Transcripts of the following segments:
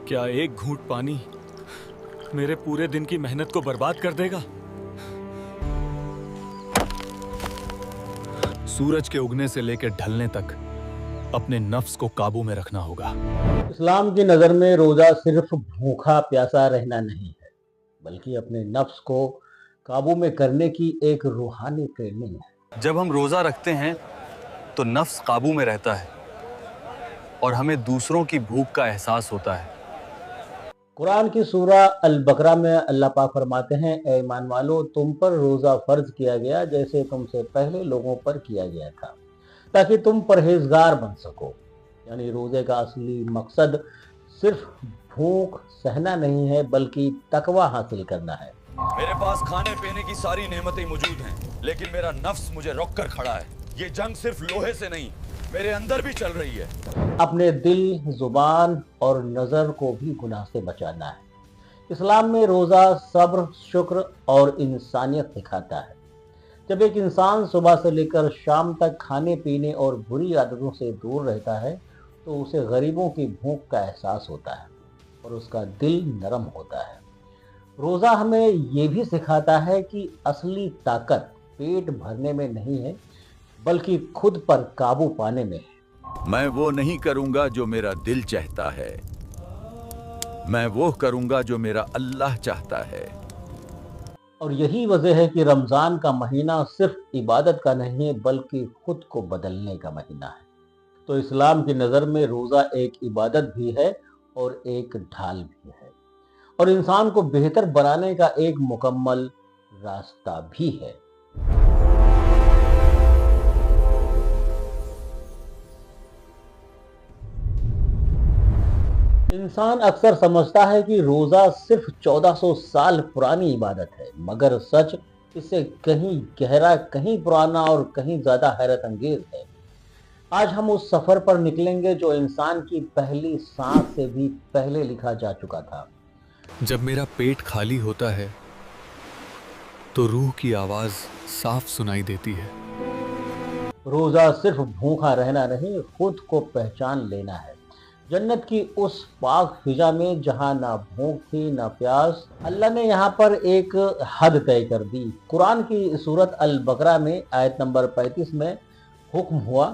क्या एक घूंट पानी मेरे पूरे दिन की मेहनत को बर्बाद कर देगा? सूरज के उगने से लेकर ढलने तक अपने नफ्स को काबू में रखना होगा। इस्लाम की नज़र में रोज़ा सिर्फ भूखा प्यासा रहना नहीं है, बल्कि अपने नफ्स को काबू में करने की एक रूहानी ट्रेनिंग है। जब हम रोजा रखते हैं तो नफ्स काबू में रहता है और हमें दूसरों की भूख का एहसास होता है। कुरान की सूरा अल बकरा में अल्लाह पाक फरमाते हैं, ए ईमान वालो, तुम पर रोज़ा फर्ज किया गया जैसे तुमसे पहले लोगों पर किया गया था, ताकि तुम परहेजगार बन सको। यानी रोज़े का असली मकसद सिर्फ भूख सहना नहीं है, बल्कि तकवा हासिल करना है। मेरे पास खाने पीने की सारी नेमतें मौजूद हैं, लेकिन मेरा नफ्स मुझे रोक कर खड़ा है। ये जंग सिर्फ लोहे से नहीं, मेरे अंदर भी चल रही है। अपने दिल, जुबान और नज़र को भी गुनाह से बचाना है। इस्लाम में रोज़ा सब्र, शुक्र और इंसानियत सिखाता है। जब एक इंसान सुबह से लेकर शाम तक खाने पीने और बुरी आदतों से दूर रहता है, तो उसे गरीबों की भूख का एहसास होता है और उसका दिल नरम होता है। रोज़ा हमें ये भी सिखाता है कि असली ताकत पेट भरने में नहीं है, बल्कि खुद पर काबू पाने में है। मैं वो नहीं करूंगा जो मेरा दिल चाहता है, मैं वो करूंगा जो मेरा अल्लाह चाहता है। और यही वजह है कि रमज़ान का महीना सिर्फ इबादत का नहीं है, बल्कि खुद को बदलने का महीना है। तो इस्लाम की नज़र में रोज़ा एक इबादत भी है और एक ढाल भी है, और इंसान को बेहतर बनाने का एक मुकम्मल रास्ता भी है। इंसान अक्सर समझता है कि रोज़ा सिर्फ 1400 साल पुरानी इबादत है, मगर सच इससे कहीं गहरा, कहीं पुराना और कहीं ज़्यादा हैरत अंगेज है। आज हम उस सफ़र पर निकलेंगे जो इंसान की पहली सांस से भी पहले लिखा जा चुका था। जब मेरा पेट खाली होता है तो रूह की आवाज साफ सुनाई देती है। रोज़ा सिर्फ भूखा रहना नहीं, खुद को पहचान लेना है। जन्नत की उस पाक फिजा में जहाँ ना भूख थी ना प्यास, अल्लाह ने यहाँ पर एक हद तय कर दी। कुरान की सूरत अल बकरा में आयत नंबर 35 में हुक्म हुआ,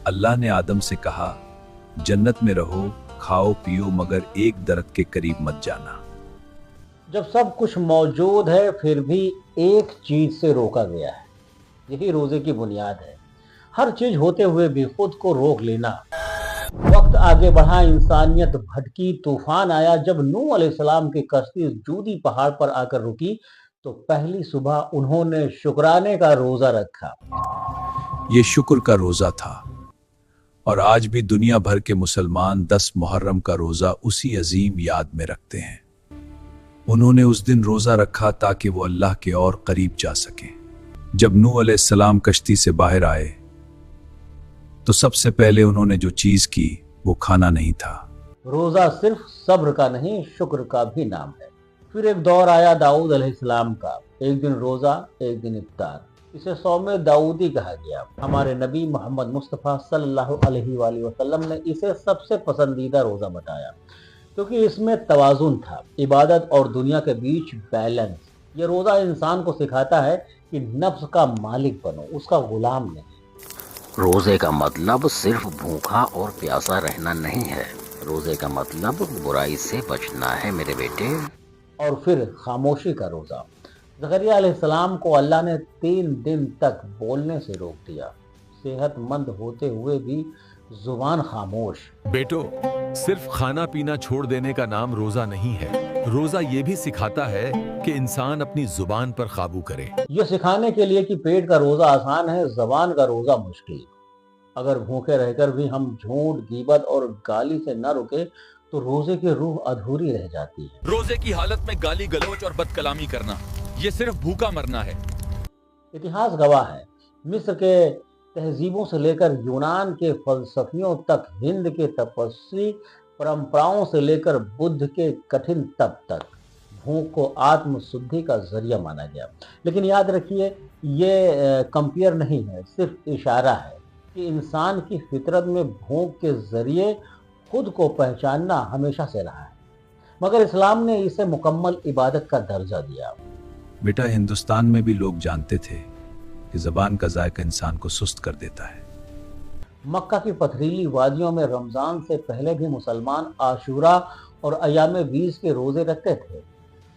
अल्लाह ने आदम से कहा, जन्नत में रहो, खाओ पियो, मगर एक दरख्त के करीब मत जाना। जब सब कुछ मौजूद है फिर भी एक चीज से रोका गया है। यही रोजे की बुनियाद है। हर चीज होते हुए भी खुद को रोक लेना। वक्त आगे बढ़ा, इंसानियत भटकी, तूफान आया। जब नूह अलैहिस्सलाम की कश्ती जूदी पहाड़ पर आकर रुकी, तो पहली सुबह उन्होंने शुक्राने का रोजा रखा। ये शुक्र का रोजा था, और आज भी दुनिया भर के मुसलमान 10 मुहर्रम का रोजा उसी अजीम याद में रखते हैं। उन्होंने उस दिन रोजा रखा ताकि वो अल्लाह के और करीब जा सकें। जब नूह अलैहिस्सलाम कश्ती से बाहर आए तो सबसे पहले उन्होंने जो चीज की वो खाना नहीं था। रोजा सिर्फ सब्र का नहीं, शुक्र का भी नाम है। फिर एक दौर आया दाऊद अलैहिस्सलाम का। एक दिन रोजा, एक दिन इफ्तार। इसे सौमे दाऊदी कहा गया। हमारे नबी मोहम्मद मुस्तफ़ा सल्लल्लाहु अलैहि वसल्लम ने इसे सबसे पसंदीदा रोजा बताया, क्योंकि इसमें तवाज़ुन था, इबादत और दुनिया के बीच बैलेंस। ये रोजा इंसान को सिखाता है कि नफ्स का मालिक बनो, उसका गुलाम नहीं। रोज़े का मतलब सिर्फ भूखा और प्यासा रहना नहीं है। रोज़े का मतलब बुराई से बचना है मेरे बेटे। और फिर खामोशी का रोज़ा। ज़करिया अलैहिस्सलाम को अल्लाह ने 3 दिन तक बोलने से रोक दिया। सेहतमंद होते हुए भी जुबान खामोश। बेटो, सिर्फ खाना पीना छोड़ देने का नाम रोजा नहीं है। रोजा ये भी सिखाता है कि इंसान अपनी जुबान पर काबू करे। ये सिखाने के लिए कि पेट का रोजा आसान है, जबान का रोजा मुश्किल। अगर भूखे रहकर भी हम झूठ, गीबत और गाली से न रुके, तो रोजे की रूह अधूरी रह जाती है। रोजे की हालत में गाली गलौज और बदकलामी करना, ये सिर्फ भूखा मरना है। इतिहास गवाह है। मिस्र के तहजीबों से लेकर यूनान के फलसफियों तक, हिंद के तपस्वी परंपराओं से लेकर बुद्ध के कठिन तप तक, भूख को आत्म शुद्धि का जरिया माना गया। लेकिन याद रखिए, ये कंपेयर नहीं है, सिर्फ इशारा है कि इंसान की फितरत में भूख के जरिए खुद को पहचानना हमेशा से रहा है, मगर इस्लाम ने इसे मुकम्मल इबादत का दर्जा दिया। बेटा, हिंदुस्तान में भी लोग जानते थे कि जबान का जायका इंसान को सुस्त कर देता है। मक्का की पथरीली वादियों में रमजान से पहले भी मुसलमान आशूरा और अयाम बीस के रोजे रखते थे।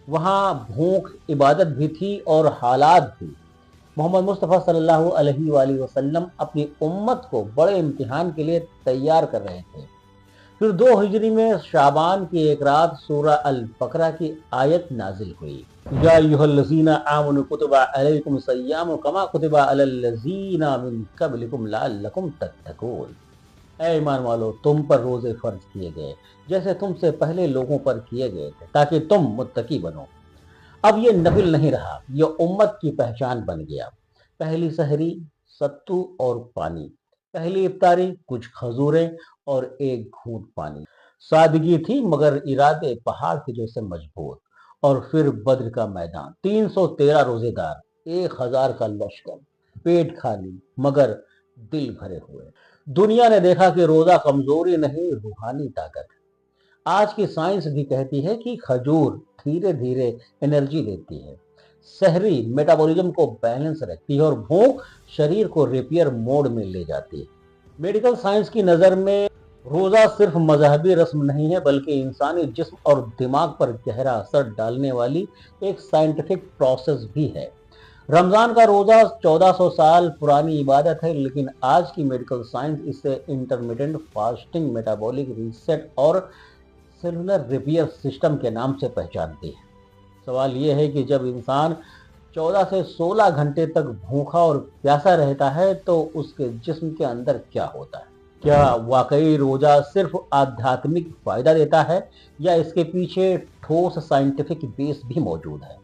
वहाँ भूख, इबादत भी थी और हालात भी। मोहम्मद मुस्तफ़ा सल्लल्लाहु अलैहि वसल्लम अपनी उम्मत को बड़े इम्तिहान के लिए तैयार कर रहे थे। फिर 2 हिजरी में शाबान की एक रात सूरह अल बकरा की आयत नाजिल हुई। या अय्युहल्लज़ीना आमनू कुतिबा अलैकुम सियामु कमा कुतिबा अलल्लज़ीना मिन क़ब्लिकुम लअल्लकुम तत्तकून। ऐ ईमान वालो, तुम पर रोजे फर्ज किए गए जैसे तुमसे पहले लोगों पर किए गए थे, ताकि तुम मुत्तकी बनो। अब ये नफिल नहीं रहा, ये उम्मत की पहचान बन गया। पहली सहरी सत्तू और पानी, पहली इफ्तारी कुछ खजूरें और एक घूंट पानी। सादगी थी मगर इरादे पहाड़ के जैसे मजबूत। और फिर बद्र का मैदान, 313 रोजेदार, 1000 का लश्कर, पेट खाली मगर दिल भरे हुए। दुनिया ने देखा कि रोजा कमजोरी नहीं, रूहानी ताकत है। आज की साइंस भी कहती है कि खजूर धीरे धीरे एनर्जी देती है, सहरी मेटाबॉलिज्म को बैलेंस रखती है और भूख शरीर को रिपेयर मोड में ले जाती है। मेडिकल साइंस की नज़र में रोज़ा सिर्फ मजहबी रस्म नहीं है, बल्कि इंसानी जिस्म और दिमाग पर गहरा असर डालने वाली एक साइंटिफिक प्रोसेस भी है। रमज़ान का रोज़ा 1400 साल पुरानी इबादत है, लेकिन आज की मेडिकल साइंस इसे इंटरमिटेंट फास्टिंग, मेटाबॉलिक रीसेट और सेलुलर रिपेयर सिस्टम के नाम से पहचानती है। सवाल यह है कि जब इंसान 14 से 16 घंटे तक भूखा और प्यासा रहता है तो उसके जिस्म के अंदर क्या होता है? क्या वाकई रोजा सिर्फ आध्यात्मिक फायदा देता है या इसके पीछे ठोस साइंटिफिक बेस भी मौजूद है?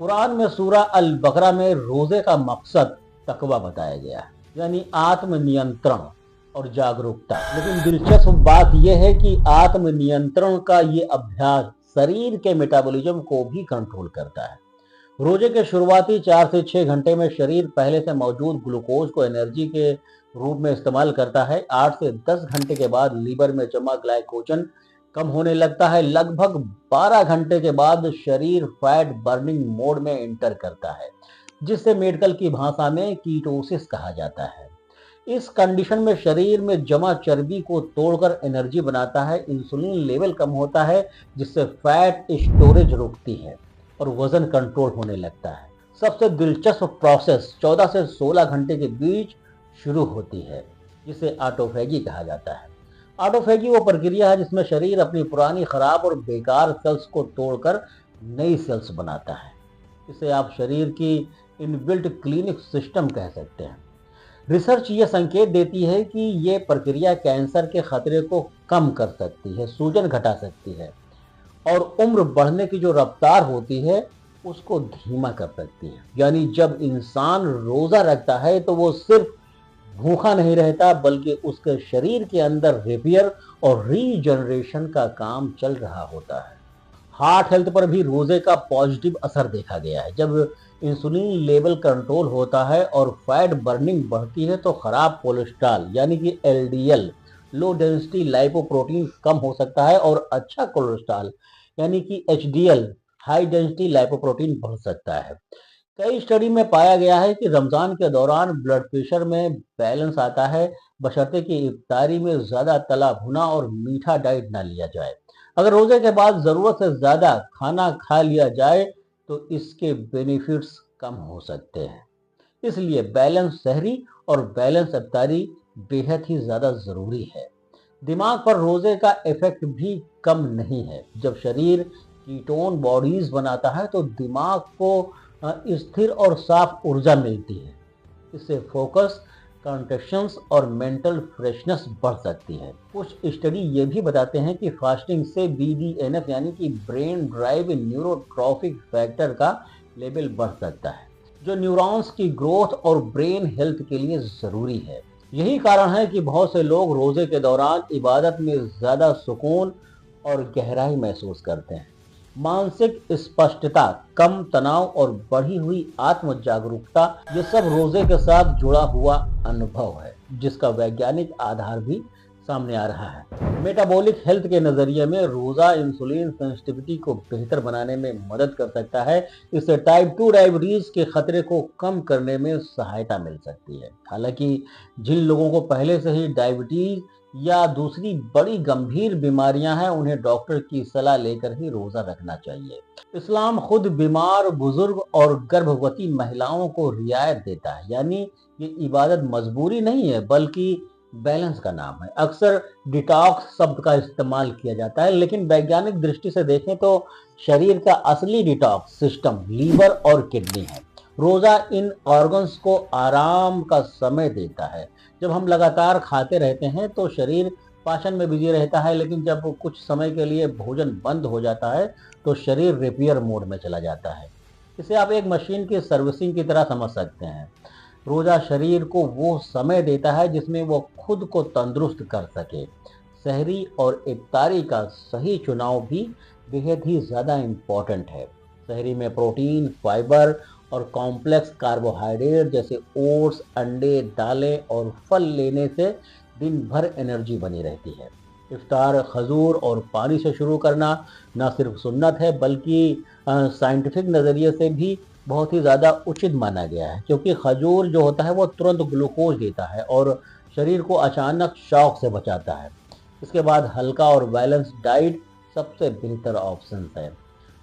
कुरान में सूरह अल बकरा में रोजे का मकसद तकवा बताया गया है, यानी आत्मनियंत्रण और जागरूकता। लेकिन दिलचस्प बात यह है कि आत्मनियंत्रण का ये अभ्यास शरीर के मेटाबॉलिज्म को भी कंट्रोल करता है। रोजे के शुरुआती 4 से 6 घंटे में शरीर पहले से मौजूद ग्लूकोज को एनर्जी के रूप में इस्तेमाल करता है। 8 से 10 घंटे के बाद लीवर में जमा ग्लाइकोजन कम होने लगता है। लगभग 12 घंटे के बाद शरीर फैट बर्निंग मोड में एंटर करता है, जिसे मेडिकल की भाषा में कीटोसिस कहा जाता है। इस कंडीशन में शरीर में जमा चर्बी को तोड़कर एनर्जी बनाता है। इंसुलिन लेवल कम होता है, जिससे फैट स्टोरेज रुकती है और वजन कंट्रोल होने लगता है। सबसे दिलचस्प प्रोसेस 14 से 16 घंटे के बीच शुरू होती है, जिसे ऑटोफेगी कहा जाता है। ऑटोफेगी वो प्रक्रिया है जिसमें शरीर अपनी पुरानी खराब और बेकार सेल्स को तोड़कर नई सेल्स बनाता है। इसे आप शरीर की इनबिल्ट क्लीनिक सिस्टम कह सकते हैं। रिसर्च ये संकेत देती है कि ये प्रक्रिया कैंसर के खतरे को कम कर सकती है, सूजन घटा सकती है और उम्र बढ़ने की जो रफ्तार होती है उसको धीमा कर सकती है। यानी जब इंसान रोजा रखता है तो वो सिर्फ भूखा नहीं रहता, बल्कि उसके शरीर के अंदर रिपेयर और रीजनरेशन का काम चल रहा होता है। हार्ट हेल्थ पर भी रोजे का पॉजिटिव असर देखा गया है। जब इंसुलिन लेवल कंट्रोल होता है और फैट बर्निंग बढ़ती है तो खराब कोलेस्ट्रॉल यानी कि एलडीएल, लो डेंसिटी लाइपोप्रोटीन कम हो सकता है और अच्छा कोलेस्ट्रॉल यानी कि एचडीएल, हाई डेंसिटी लाइपोप्रोटीन बढ़ सकता है। कई स्टडी में पाया गया है कि रमजान के दौरान ब्लड प्रेशर में बैलेंस आता है, बशर्ते कि इफ्तारी में ज्यादा तला भुना और मीठा डाइट ना लिया जाए। अगर रोजे के बाद जरूरत से ज्यादा खाना खा लिया जाए तो इसके बेनिफिट्स कम हो सकते हैं। इसलिए बैलेंस सहरी और बैलेंस इफ्तारी बेहद ही ज्यादा जरूरी है। दिमाग पर रोजे का इफेक्ट भी कम नहीं है। जब शरीर कीटोन बॉडीज बनाता है तो दिमाग को स्थिर और साफ ऊर्जा मिलती है। इससे फोकस, कंसंट्रेशंस और मेंटल फ्रेशनेस बढ़ सकती है। कुछ स्टडी ये भी बताते हैं कि फास्टिंग से BDNF यानी कि ब्रेन ड्राइव न्यूरोट्रॉफिक फैक्टर का लेवल बढ़ सकता है, जो न्यूरॉन्स की ग्रोथ और ब्रेन हेल्थ के लिए जरूरी है। यही कारण है कि बहुत से लोग रोजे के दौरान इबादत में ज्यादा सुकून और गहराई महसूस करते हैं। मानसिक स्पष्टता, कम तनाव और बढ़ी हुई आत्म जागरूकता, ये सब रोजे के साथ जुड़ा हुआ अनुभव है, जिसका वैज्ञानिक आधार भी सामने आ रहा है। मेटाबॉलिक हेल्थ के नजरिए में रोजा इंसुलिन सेंसिटिविटी को बेहतर बनाने में मदद कर सकता है। इससे टाइप 2 डायबिटीज के खतरे को कम करने में सहायता मिल सकती है। हालांकि जिन लोगों को पहले से ही डायबिटीज या दूसरी बड़ी गंभीर बीमारियां हैं, उन्हें डॉक्टर की सलाह लेकर ही रोजा रखना चाहिए। इस्लाम खुद बीमार, बुजुर्ग और गर्भवती महिलाओं को रियायत देता है, यानी ये इबादत मजबूरी नहीं है बल्कि बैलेंस का नाम है। अक्सर डिटॉक्स शब्द का इस्तेमाल किया जाता है, लेकिन वैज्ञानिक दृष्टि से देखें तो शरीर का असली डिटॉक्स सिस्टम लीवर और किडनी है। रोजा इन ऑर्गन्स को आराम का समय देता है। जब हम लगातार खाते रहते हैं तो शरीर पाचन में बिजी रहता है, लेकिन जब कुछ समय के लिए भोजन बंद हो जाता है तो शरीर रिपेयर मोड में चला जाता है। इसे आप एक मशीन की सर्विसिंग की तरह समझ सकते हैं। रोजा शरीर को वो समय देता है जिसमें वो खुद को तंदुरुस्त कर सके। सहरी और इफ्तारी का सही चुनाव भी बेहद ही ज़्यादा इम्पोर्टेंट है। सहरी में प्रोटीन, फाइबर और कॉम्प्लेक्स कार्बोहाइड्रेट जैसे ओट्स, अंडे, दालें और फल लेने से दिन भर एनर्जी बनी रहती है। इफ्तार खजूर और पानी से शुरू करना न सिर्फ सुन्नत है बल्कि साइंटिफिक नज़रिए से भी बहुत ही ज़्यादा उचित माना गया है, क्योंकि खजूर जो होता है वो तुरंत ग्लूकोज देता है और शरीर को अचानक शॉक से बचाता है। इसके बाद हल्का और बैलेंस डाइट सबसे बेहतर ऑप्शन है।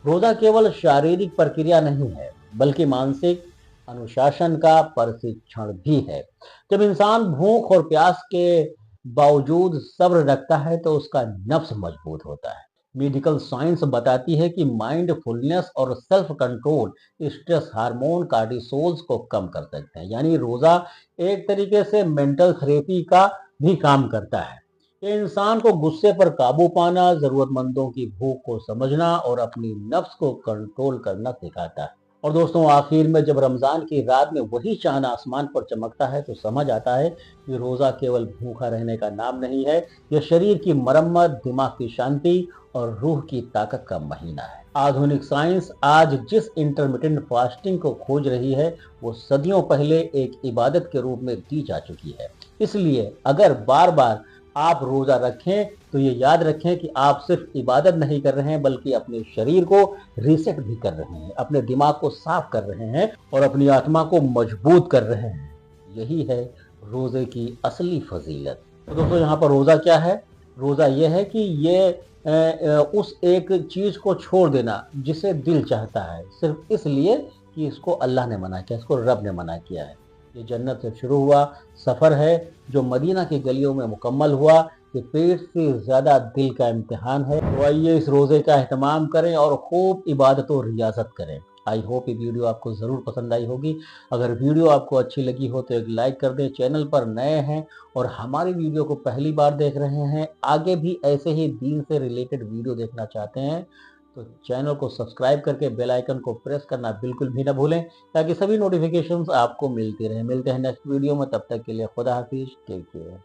रोज़ा केवल शारीरिक प्रक्रिया नहीं है बल्कि मानसिक अनुशासन का प्रशिक्षण भी है। जब इंसान भूख और प्यास के बावजूद सब्र रखता है तो उसका नफ्स मजबूत होता है। मेडिकल साइंस बताती है कि माइंडफुलनेस और सेल्फ कंट्रोल स्ट्रेस हार्मोन कार्टिसोल्स को कम कर सकते हैं। यानी रोजा एक तरीके से मेंटल थेरेपी का भी काम करता है। ये इंसान को गुस्से पर काबू पाना, जरूरतमंदों की भूख को समझना और अपनी नफ्स को कंट्रोल करना सिखाता है। और दोस्तों, आखिर में जब रमजान की रात में वही चांद आसमान पर चमकता है तो समझ आता है कि रोजा केवल भूखा रहने का नाम नहीं है, यह शरीर की मरम्मत, दिमाग की शांति और रूह की ताकत का महीना है। आधुनिक साइंस आज जिस इंटरमिटेंट फास्टिंग को खोज रही है वो सदियों पहले एक इबादत के रूप में दी जा चुकी है। इसलिए अगर बार बार आप रोजा रखें तो ये याद रखें कि आप सिर्फ इबादत नहीं कर रहे हैं बल्कि अपने शरीर को रीसेट भी कर रहे हैं, अपने दिमाग को साफ कर रहे हैं और अपनी आत्मा को मजबूत कर रहे हैं। यही है रोजे की असली फजीलत। तो दोस्तों, यहाँ पर रोजा क्या है? रोजा ये है कि ये उस एक चीज को छोड़ देना जिसे दिल चाहता है, सिर्फ इसलिए कि इसको अल्लाह ने मना किया, इसको रब ने मना किया है। ये जन्नत से शुरू हुआ सफ़र है जो मदीना की गलियों में मुकम्मल हुआ। ये पेट से ज़्यादा दिल का इम्तिहान है। तो आइए इस रोज़े का एहतमाम करें और खूब इबादत और रियाजत करें। आई होप ये वीडियो आपको ज़रूर पसंद आई होगी। अगर वीडियो आपको अच्छी लगी हो तो एक लाइक कर दें। चैनल पर नए हैं और हमारी वीडियो को पहली बार देख रहे हैं, आगे भी ऐसे ही दीन से रिलेटेड वीडियो देखना चाहते हैं तो चैनल को सब्सक्राइब करके बेल आइकन को प्रेस करना बिल्कुल भी ना भूलें ताकि सभी नोटिफिकेशंस आपको मिलती रहें। मिलते हैं नेक्स्ट वीडियो में, तब तक के लिए खुदा हाफिज, टेक केयर।